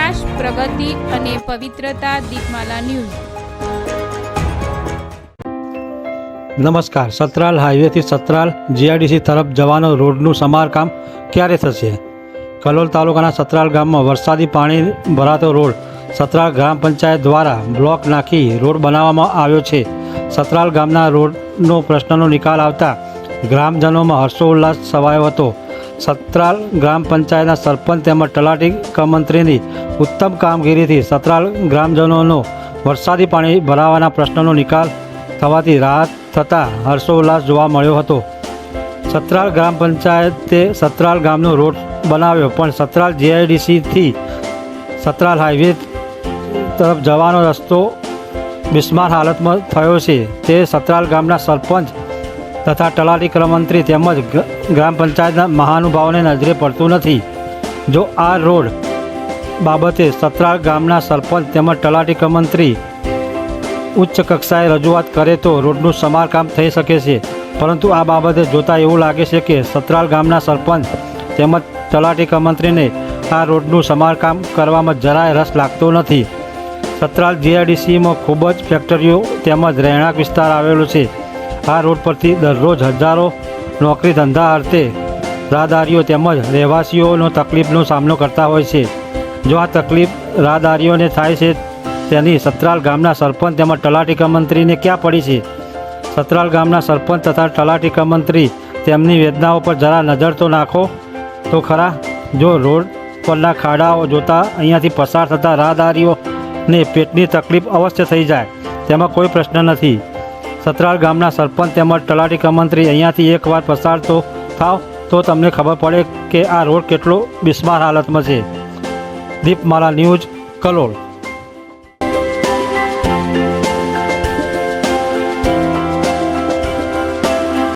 વિકાસ, પ્રગતિ અને પવિત્રતા. દીપમાલા ન્યૂઝ. નમસ્કાર. સતરાલ હાઈવેથી સતરાલ જીઆઈડીસી તરફ જવાનો રોડનું સમારકામ ક્યારે થશે? કલોલ તાલુકાના સતરાલ ગામમાં વરસાદી પાણી ભરાતો રોડ સતરાલ ગ્રામ પંચાયત દ્વારા બ્લોક નાખી રોડ બનાવવામાં આવ્યો છે. સતરાલ ગામના રોડનો પ્રશ્નનો નિકાલ આવતા ગ્રામજનોમાં હર્ષોલ્લાસ છવાયો હતો. સતરાલ ગ્રામ પંચાયતના સરપંચ તેમજ તલાટી મંત્રીની ઉત્તમ કામગીરીથી સતરાલ ગ્રામજનોનો વરસાદી પાણી ભરાવાના પ્રશ્નનો નિકાલ થવાથી રાહત થતાં હર્ષોલ્લાસ જોવા મળ્યો હતો. સતરાલ ગ્રામ પંચાયતે સતરાલ ગામનો રોડ બનાવ્યો, પણ સતરાલ જીઆઈડીસીથી સતરાલ હાઈવે તરફ જવાનો રસ્તો બિસ્માર હાલતમાં થયો છે. તે સતરાલ ગામના સરપંચ તથા તલાટી મંત્રી તેમજ ગ્રામ પંચાયતના મહાનુભાવોને નજરે પડતું નથી. જો આ રોડ બાબતે સતરાલ ગામના સરપંચ તેમજ તલાટી મંત્રી ઉચ્ચ કક્ષાએ રજૂઆત કરે તો રોડનું સમારકામ થઈ શકે છે. પરંતુ આ બાબતે જોતાં એવું લાગે છે કે સતરાલ ગામના સરપંચ તેમજ તલાટી મંત્રીને આ રોડનું સમારકામ કરવામાં જરાય રસ લાગતો નથી. સતરાલ જીઆઈડીસીમાં ખૂબ જ ફેક્ટરીઓ તેમજ રહેણાંક વિસ્તાર આવેલો છે. આ રોડ પરથી દરરોજ હજારો નોકરી ધંધા અર્થે રાહદારીઓ તેમજ રહેવાસીઓનો તકલીફનો સામનો કરતા હોય છે. જો આ તકલીફ રાહદારીઓને થાય છે તેની સતરાલ ગામના સરપંચ તેમજ તલાટી મંત્રીને ક્યાં પડી છે? સતરાલ ગામના સરપંચ તથા તલાટી મંત્રી તેમની વેદનાઓ પર જરા નજર તો નાખો તો ખરા. જો રોડ પરના ખાડાઓ જોતાં અહીંયાથી પસાર થતા રાહદારીઓને પેટની તકલીફ અવશ્ય થઈ જાય તેમાં કોઈ પ્રશ્ન નથી. સતરાલ ગામના સરપંચ તેમજ તલાટી મંત્રી અહીંયાથી એકવાર પસાર તો થાવ તો તમને ખબર પડે કે આ રોડ કેટલો બિસ્માર હાલતમાં છે. દીપમાલા ન્યૂઝ, કલોલ.